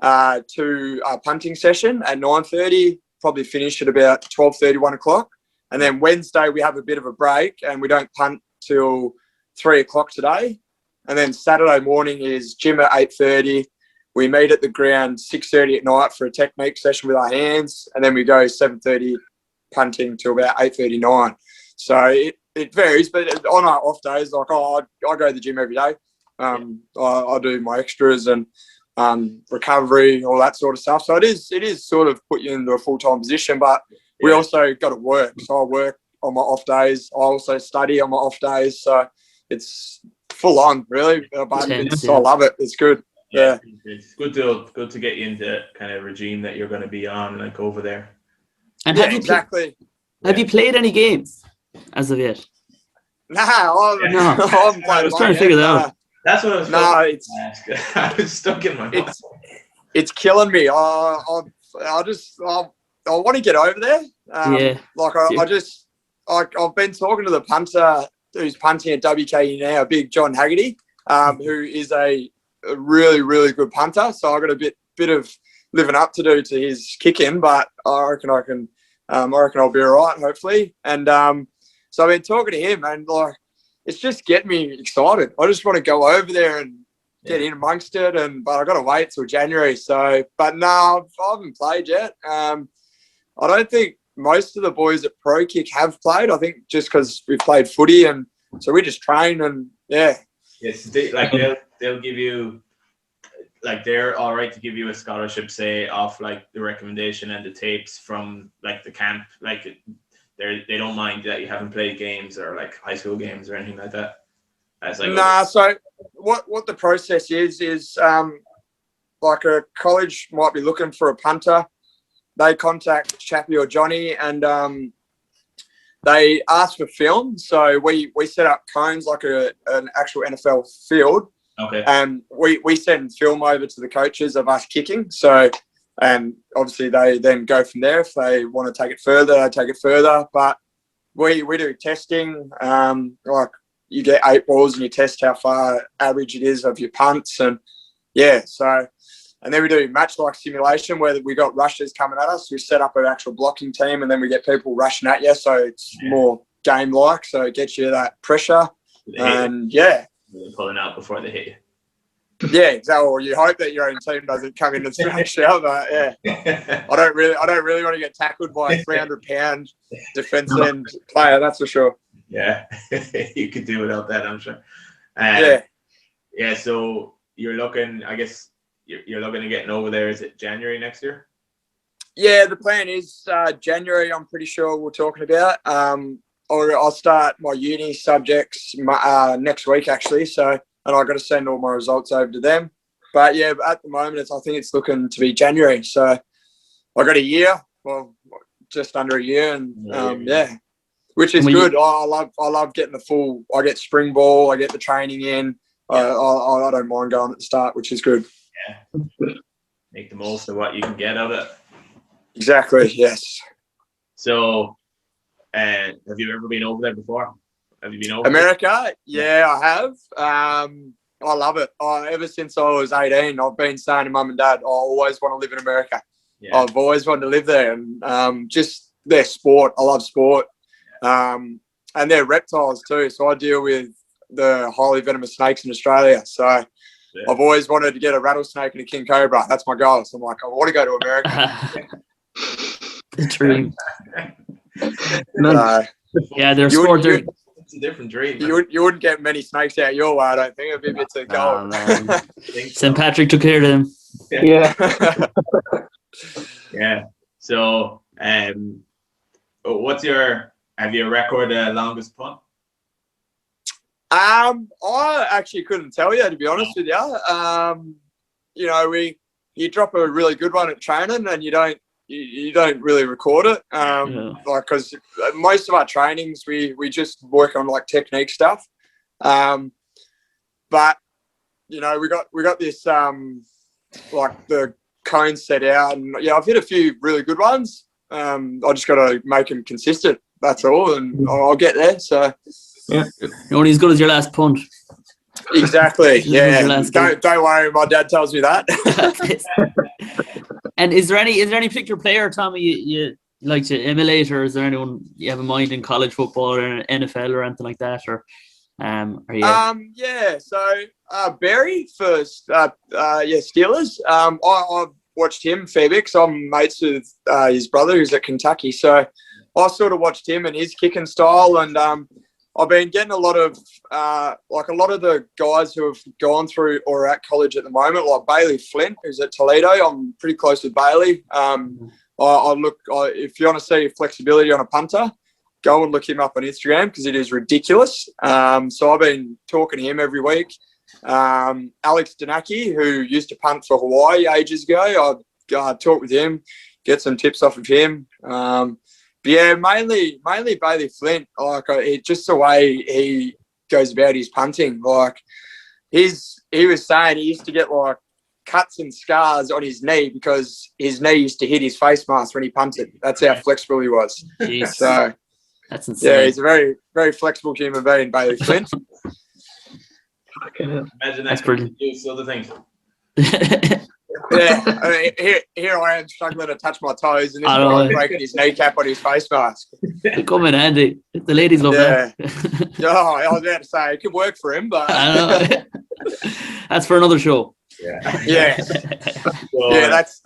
to our punting session at 9:30. Probably finish at about 12:30, 1 o'clock. And then Wednesday, we have a bit of a break and we don't punt till 3 o'clock today. And then Saturday morning is gym at 8:30. We meet at the ground 6:30 at night for a technique session with our hands. And then we go 7:30 punting till about 8:39. So it varies, but on our off days, like I go to the gym every day. I do my extras and recovery, all that sort of stuff. So it is sort of put you into a full-time position, but we also got to work. So I work on my off days. I also study on my off days. So it's full on, really. But I love it. It's good. Yeah. It's good to get you into kind of regime that you're going to be on, like over there. And yeah, exactly. Have you played any games as of yet? Nah, I was trying to figure that out. That's what I was going to ask. I was stuck in my mind. It's killing me. I want to get over there. I've been talking to the punter who's punting at WKU now, Big John Haggerty, who is a really, really good punter. So I've got a bit of living up to do to his kicking, but I reckon I'll be all right, hopefully. And so I've been talking to him, and like, it's just getting me excited. I just want to go over there and get in amongst it, but I've got to wait till January. So, but no, I haven't played yet. I don't think most of the boys at Pro Kick have played. I think just because we played footy, and so we just train and yeah. Yes, they'll give you, like, they're all right to give you a scholarship, say, off like the recommendation and the tapes from like the camp. Like they don't mind that you haven't played games or like high school games or anything like that. So what the process is like a college might be looking for a punter. They contact Chappie or Johnny and they ask for film. So we set up cones like an actual NFL field. Okay. And we send film over to the coaches of us kicking. So, and obviously they then go from there. If they want to take it further, they take it further. But we do testing. Like you get 8 balls and you test how far average it is of your punts. And yeah, so, and then we do match-like simulation where we got rushers coming at us. We set up an actual blocking team and then we get people rushing at you. So it's more game-like. So it gets you that pressure. And yeah. They're pulling out before they hit you. Yeah, exactly. Or you hope that your own team doesn't come in and smash you out. But yeah, I don't really want to get tackled by a 300-pound defense end player. That's for sure. Yeah, you could do without that, I'm sure. Yeah. So you're looking. I guess you're looking at getting over there. Is it January next year? Yeah, the plan is January. I'm pretty sure we're talking about. Or I'll start my uni subjects next week, actually. So, and I've got to send all my results over to them. But yeah, at the moment, I think it's looking to be January. So I got a year, well, just under a year, and yeah, which is good. I love getting the full. I get spring ball. I get the training in. I don't mind going at the start, which is good. Yeah, make the most of what you can get out of it. Exactly. Yes. So. Have you ever been over there before? Have you been over America? Yeah, I have. I love it. Ever since I was 18, I've been saying to mum and dad, I always want to live in America. Yeah. I've always wanted to live there. And just their sport. I love sport. And they're reptiles too. So I deal with the highly venomous snakes in Australia. So I've always wanted to get a rattlesnake and a king cobra. That's my goal. So I'm like, I want to go to America. The dream. Yeah, they're sport. It's a different dream. You wouldn't get many snakes out your way, I don't think. It'd be a bit too cold. St. Patrick took care of them. Yeah. Yeah. So, have you a record longest punt? I actually couldn't tell you, to be honest with you. You know, you drop a really good one at training and you don't you don't really record it. Like, because most of our trainings, we just work on like technique stuff. But you know, we got this like the cone set out, and yeah, I've hit a few really good ones. I just got to make them consistent. That's all, and I'll get there. So Yeah, You're only as good as your last punt. exactly. Yeah. last Don't worry. My dad tells me that. And is there any particular player, Tommy, you like to emulate, or is there anyone you have in mind in college football or NFL or anything like that, or are you? Yeah. So Barry first. Steelers. I've watched him a fair bit because I'm mates with his brother who's at Kentucky. So I sort of watched him and his kicking style, and I've been getting a lot of the guys who have gone through or are at college at the moment, like Bailey Flint, who's at Toledo. I'm pretty close with Bailey. If you want to see flexibility on a punter, go and look him up on Instagram because it is ridiculous. So I've been talking to him every week. Alex Danaki, who used to punt for Hawaii ages ago, I talk with him, get some tips off of him. But yeah, mainly Bailey Flint. Like just the way he goes about his punting. Like he was saying he used to get like cuts and scars on his knee because his knee used to hit his face mask when he punted. That's how flexible he was. Jeez. So That's insane. yeah, he's a very, very flexible human being, Bailey Flint. Imagine That's that brilliant. use other things. Yeah, I mean, here I am struggling to touch my toes, and this I know. guy breaking his kneecap on his face mask. They come in handy. The ladies love that. Oh, I was about to say it could work for him, but I know. That's for another show. Yeah. yeah, So, yeah, that's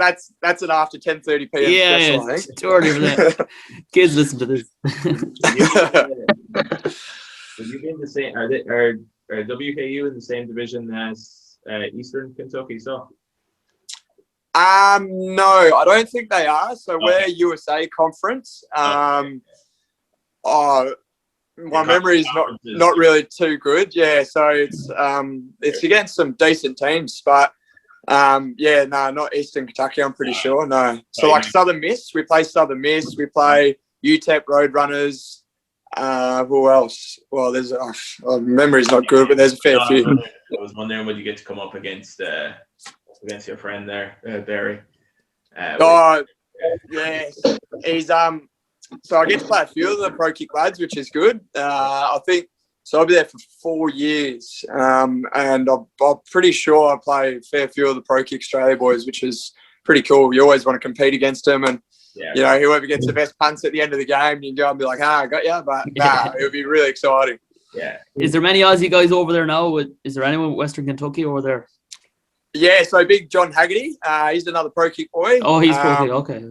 an after 10:30 p.m. Yeah, special, I it's too early for that. Kids listen to this. Would you be in the same? Are WKU in the same division as Eastern Kentucky? So. No, I don't think they are. So we're USA conference. My memory is not really too good. Yeah, so it's against some decent teams, but not Eastern Kentucky. I'm pretty sure. No. So like Southern Miss, we play Southern Miss. We play UTEP Roadrunners. Who else? Well, there's my memory's not good, but there's a fair few. I was wondering would you get to come up against your friend there, Barry. Yes, he's So I get to play a few of the pro kick lads, which is good. I think so. I'll be there for 4 years, and I'm pretty sure I play a fair few of the pro kick Australia boys, which is pretty cool. You always want to compete against them, and you know whoever gets the best punts at the end of the game, you can go and be like, I got you. But it would be really exciting. Yeah. Is there many Aussie guys over there now? Is there anyone with Western Kentucky over there? Yeah, so big John Haggerty. He's another pro kick boy. Oh, he's pro kick. Okay.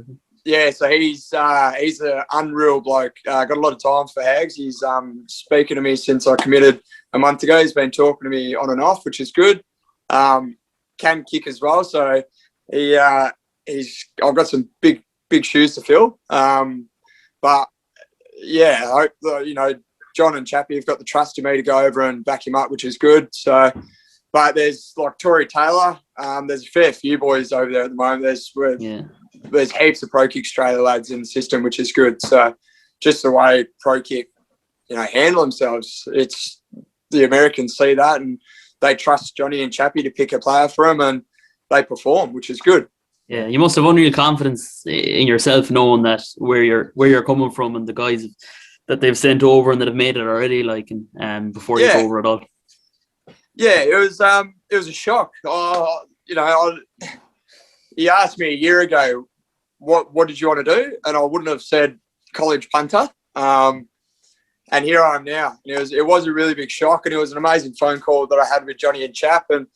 Yeah, so he's an unreal bloke. Got a lot of time for Hags. He's speaking to me since I committed a month ago. He's been talking to me on and off, which is good. Can kick as well. So I've got some big shoes to fill. But yeah, I hope John and Chappie have got the trust in me to go over and back him up, which is good. So, but there's like Tory Taylor. There's a fair few boys over there at the moment. There's heaps of pro kick Australia lads in the system, which is good. So just the way pro kick, handle themselves, it's the Americans see that and they trust Johnny and Chappie to pick a player for them and they perform, which is good. Yeah, you must have unreal confidence in yourself, knowing that where you're coming from and the guys that they've sent over and that have made it already, before you go over it all. Yeah, it was a shock. He asked me a year ago, what did you want to do? And I wouldn't have said college punter. And here I am now. And it was a really big shock, and it was an amazing phone call that I had with Johnny and Chap. And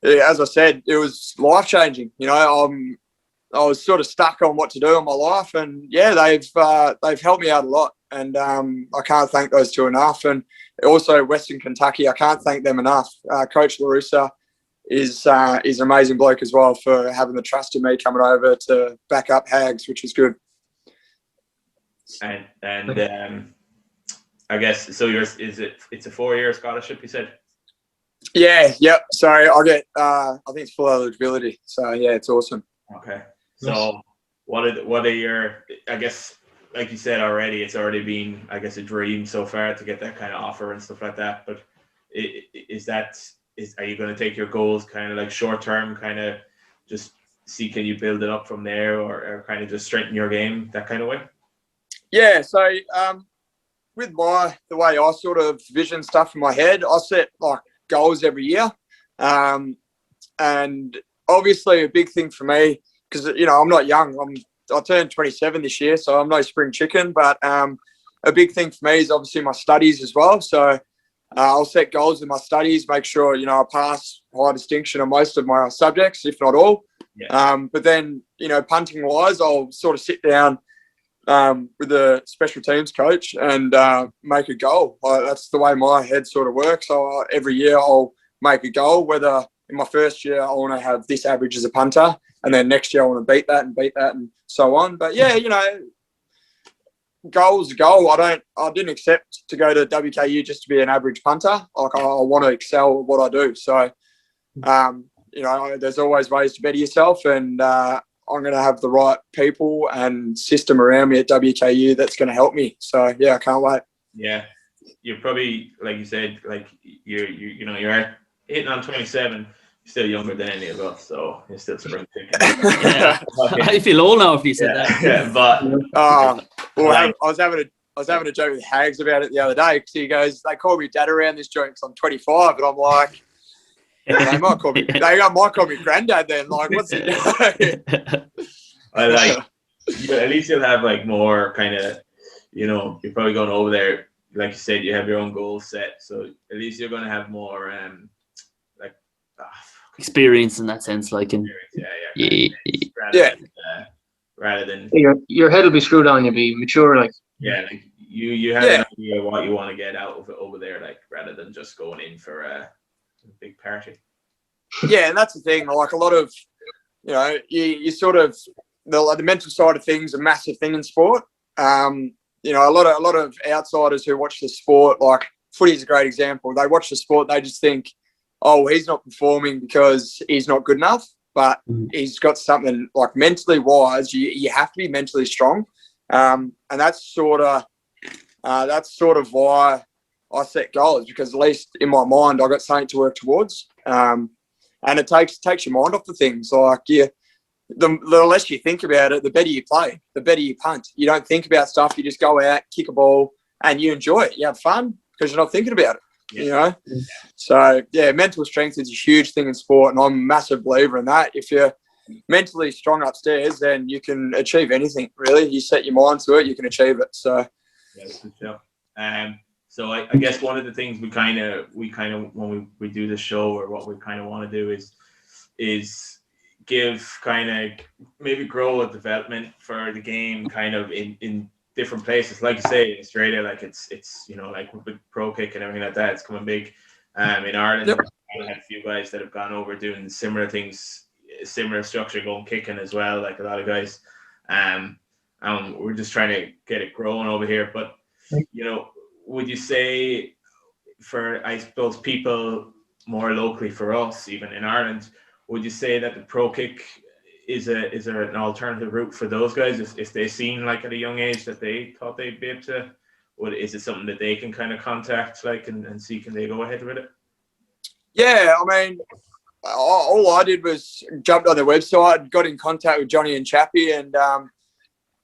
as I said, it was life changing. I was sort of stuck on what to do in my life, and they've helped me out a lot. And I can't thank those two enough. And also Western Kentucky, I can't thank them enough. Coach LaRussa is an amazing bloke as well for having the trust in me coming over to back up Hags, which is good. And I guess so. It's a 4-year scholarship, you said? Yeah. Yep. So I get I think it's full eligibility. So yeah, it's awesome. Okay. So what are your, I guess, like you said already, it's already been, I guess, a dream so far to get that kind of offer and stuff like that. But are you going to take your goals kind of like short term, kind of just see can you build it up from there, or kind of just strengthen your game that kind of way? Yeah. So with the way I sort of vision stuff in my head, I set like goals every year, and obviously a big thing for me, because I'm not young. I turned 27 this year, so I'm no spring chicken. But a big thing for me is obviously my studies as well. So I'll set goals in my studies, make sure I pass high distinction on most of my subjects, if not all. Yeah. But then punting wise, I'll sort of sit down with the special teams coach and make a goal. That's the way my head sort of works. So every year I'll make a goal, whether in my first year I want to have this average as a punter, and then next year I want to beat that and so on. But yeah, goal's a goal. I didn't accept to go to WKU just to be an average punter. Like I want to excel at what I do. So there's always ways to better yourself, and I'm going to have the right people and system around me at WKU that's going to help me. So yeah, I can't wait. Yeah, you're probably, like you said, like you're hitting on 27. You're still younger than any of us, so you're still spring chicken. Yeah. I feel old now if you said that. Yeah, but I was having a joke with Hags about it the other day, because he goes, they call me dad around this joint because I'm 25, and I'm like, they might call me granddad then. Like, what's it? I like, at least you'll have like more kind of, you're probably going over there. Like you said, you have your own goals set, so at least you're going to have more experience in that sense, like rather than your head will be screwed on. You'll be mature, like like you have an idea of what you want to get out of it over there, like rather than just going in for a big party. Yeah, and that's the thing. Like a lot of you sort of the mental side of things a massive thing in sport. A lot of outsiders who watch the sport, like footy is a great example. They watch the sport, they just think, oh, he's not performing because he's not good enough, but he's got something like mentally wise. You have to be mentally strong, and that's sort of why I set goals, because at least in my mind I got something to work towards, and it takes your mind off the things. Like the less you think about it, the better you play, the better you punt. You don't think about stuff. You just go out, kick a ball, and you enjoy it. You have fun because you're not thinking about it. So yeah, mental strength is a huge thing in sport, and I'm a massive believer in that. If you're mentally strong upstairs, then you can achieve anything, really. You set your mind to it, you can achieve it. So that's good stuff. So I guess one of the things we kind of when we do the show, or what we kind of want to do is give kind of maybe grow a development for the game kind of in different places. Like you say, in Australia, like it's like with pro kick and everything like that, it's coming big. In Ireland, I had a few guys that have gone over doing similar things, similar structure, going kicking as well, like a lot of guys. We're just trying to get it growing over here. But would you say, for I suppose people more locally, for us even in Ireland, would you say that the pro kick is there an alternative route for those guys if they seen like at a young age that they thought they'd be able to? Is it something that they can kind of contact and see can they go ahead with it? Yeah, I mean, all I did was jumped on their website, got in contact with Johnny and Chappie, and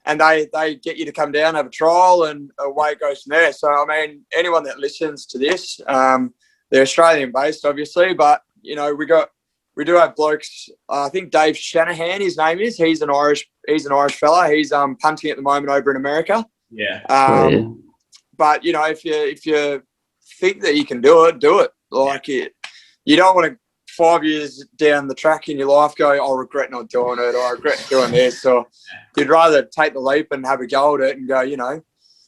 they get you to come down, have a trial, and away it goes from there. So I mean, anyone that listens to this, they're Australian based, obviously, but we do have blokes. I think Dave Shanahan, his name is. He's an Irish fella. He's punting at the moment over in America. Yeah. But if you think that you can do it. Like you don't want to 5 years down the track in your life go, I regret not doing it, or I regret doing this. So you'd rather take the leap and have a go at it and go,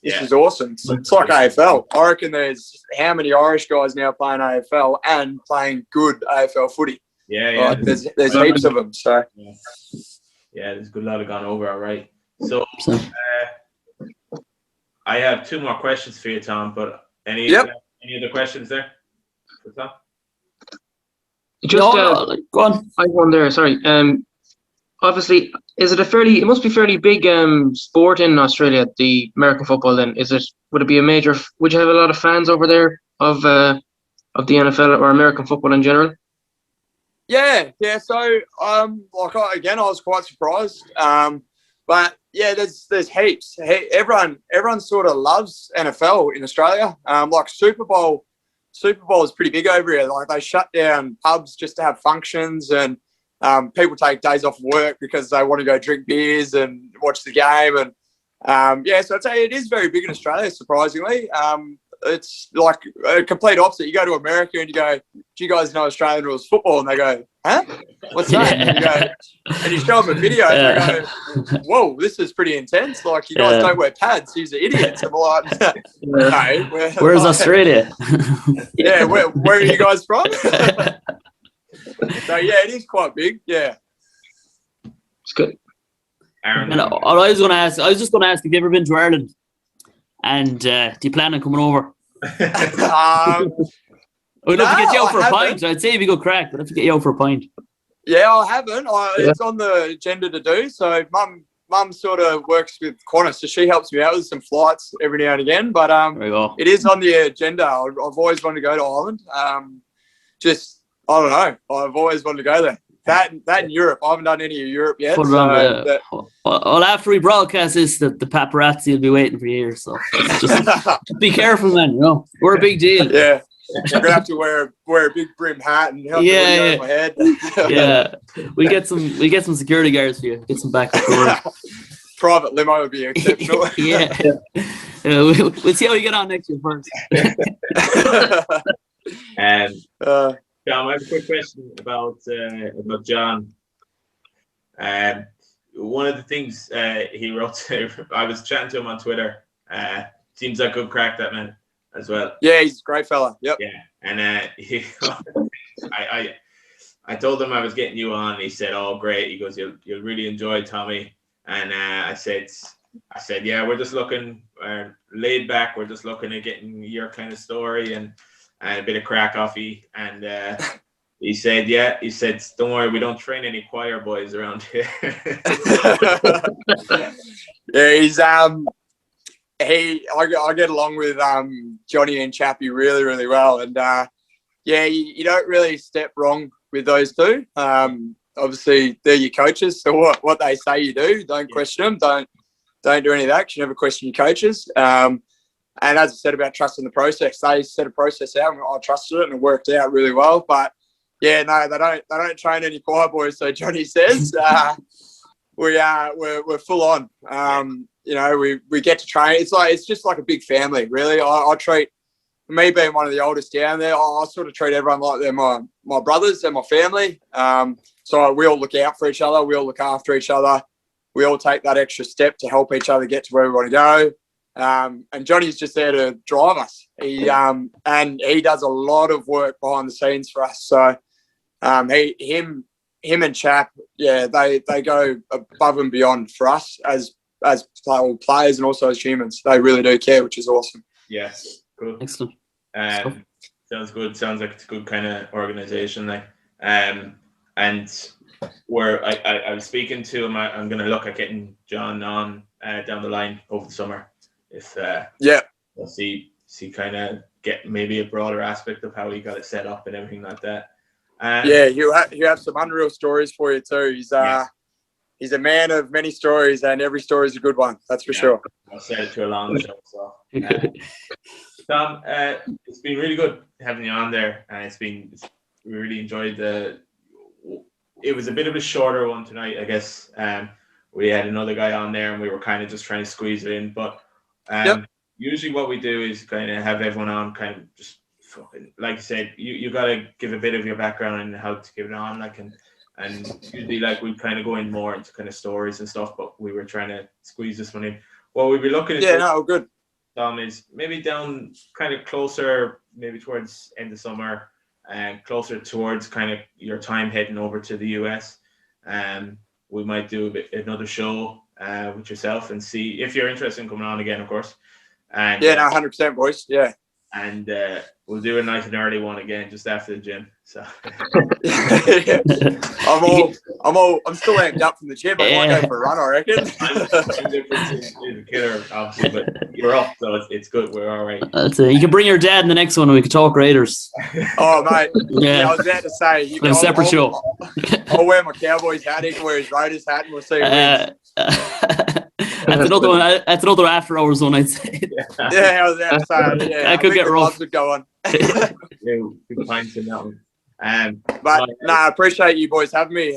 this is awesome. It's like AFL. I reckon there's how many Irish guys now playing AFL and playing good AFL footy. Yeah. There's heaps of them. So there's a good lot of gone over. All right. So I have two more questions for you, Tom. But any other questions there for Tom? Just go on. I wonder. Sorry. obviously, it must be fairly big sport in Australia, the American football then. Would you have a lot of fans over there of the NFL or American football in general? Yeah. So, I was quite surprised. But yeah, there's heaps. Everyone sort of loves NFL in Australia. Like Super Bowl is pretty big over here. Like they shut down pubs just to have functions, and people take days off work because they want to go drink beers and watch the game. And so I'd say it is very big in Australia, surprisingly. It's like a complete opposite. You go to America and you go, "Do you guys know Australian rules football?" And they go, "Huh? What's that?" And you show them a video and they go, "Whoa, this is pretty intense. Like you guys don't wear pads. You're idiots." I'm like, "No, where's Australia?" Yeah, where are you guys from? So yeah, it is quite big. Yeah, it's good. Aaron, And all I was just going to ask, have you ever been to Ireland? And do you plan on coming over? Um, We'd love to get you out for a haven't. pint. I'd say if you go crack, we'd love to get you out for a pint. Yeah, I haven't. It's on the agenda to do. So mum sort of works with Qantas, so she helps me out with some flights every now and again. But There you go. it is on the agenda. I've always wanted to go to Ireland. I don't know. I've always wanted to go there. That in Europe. I haven't done any of Europe yet. Put it on well, after we broadcast this, the paparazzi will be waiting for you. So just be careful, man. You know, we're a big deal. Yeah. I'm gonna have to wear a big brim hat and have to my head. Yeah, we get some security guards for you. Get some backup. Private limo would be exceptional. Yeah. We'll see how we get on next year first. John, I have a quick question about John. One of the things he wrote, I was chatting to him on Twitter. Seems like good crack, that man, as well. Yeah, he's a great fella. Yep. Yeah, and I told him I was getting you on. He said, "Oh, great." He goes, "You'll really enjoy Tommy." And I said, "Yeah, we're just looking laid back. We're just looking at getting your kind of story and a bit of crack coffee." And he said, "Yeah." He said, "Don't worry, we don't train any choir boys around here." Yeah, he's I get along with Johnny and Chappie really, really well, and you don't really step wrong with those two. Obviously, they're your coaches, so what they say you do. Don't question them. Don't do any of that. 'Cause you never question your coaches. And as I said about trusting the process, they set a process out, and I trusted it, and it worked out really well. But yeah, no, they don't train any choir boys. So Johnny says we're full on. We get to train. It's just like a big family, really. I treat me being one of the oldest down there. I sort of treat everyone like they're my brothers. They're my family. So we all look out for each other. We all look after each other. We all take that extra step to help each other get to where we want to go. And Johnny's just there to drive us. And he does a lot of work behind the scenes for us. So him and Chap, yeah, they go above and beyond for us as players and also as humans. They really do care, which is awesome. Yes, cool. Excellent. Sounds good. Sounds like it's a good kind of organization. And where I was speaking to him, I'm going to look at getting John on down the line over the summer. If we'll see kind of get maybe a broader aspect of how he got it set up and everything like that. You have some unreal stories for you too. He's a man of many stories, and every story is a good one. That's for sure. I'll say it to a long show. So, Tom, it's been really good having you on there, and we really enjoyed it was a bit of a shorter one tonight, I guess. We had another guy on there, and we were kind of just trying to squeeze it in, but. Usually what we do is kind of have everyone on kind of just like you said, you got to give a bit of your background and how to give it on, and usually we kind of go in more into kind of stories and stuff, but we were trying to squeeze this one in. Well, we'll be looking at good. Tom, is maybe down kind of closer, maybe towards end of summer and closer towards kind of your time heading over to the US. We might do another show with yourself and see if you're interested in coming on again, of course. And 100%, boys. Yeah. and we'll do a nice and early one again just after the gym. So I'm still amped up from the gym. I might go for a run, I reckon. The difference is a killer, obviously, but you're up, so it's good. We're all right. That's it. You can bring your dad in the next one and we can talk Raiders. Oh, mate. Yeah. I was about to say. A separate show. I'll wear my Cowboys hat. He can wear his Raiders hat and we'll see who wins. That's another one. That's another after hours one, I'd say. Yeah, I was about to say. Yeah, That could get rough. Would go on. Yeah, good pints in that one. But I appreciate you boys having me.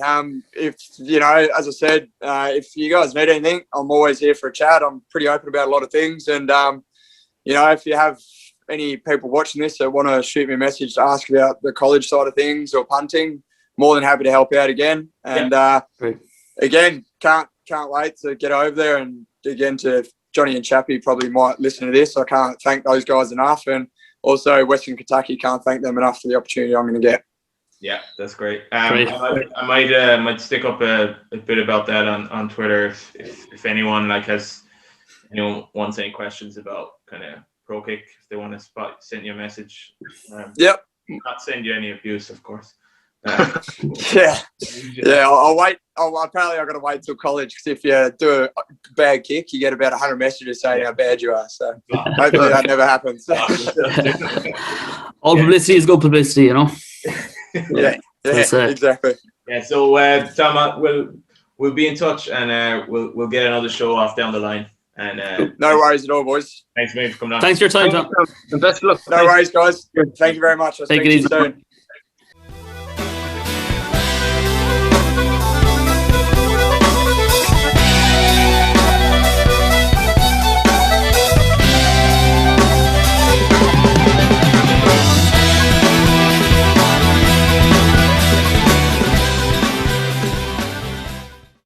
If as I said, if you guys need anything, I'm always here for a chat. I'm pretty open about a lot of things, and if you have any people watching this that want to shoot me a message to ask about the college side of things or punting, more than happy to help out again. And again, can't wait to get over there. And again, to Johnny and Chappie probably might listen to this. I can't thank those guys enough, and also Western Kentucky, can't thank them enough for the opportunity I'm going to get. Yeah, that's great. I might stick up a bit about that on Twitter if anyone wants any questions about kind of pro kick, if they want to send you a message. Yep. Not send you any abuse, of course. Yeah. I'll wait. Apparently I've got to wait till college, because if you do a bad kick, you get about 100 messages saying how bad you are. So hopefully that never happens. All publicity is good publicity, Yeah, exactly. Yeah. So Tom, we'll be in touch, and we'll get another show off down the line. And no worries at all, boys. Thanks, mate, for coming on. Thanks for your time, Tom. And best of luck. No worries, guys. Thank you very much. I'll Take speak it to you easy. soon.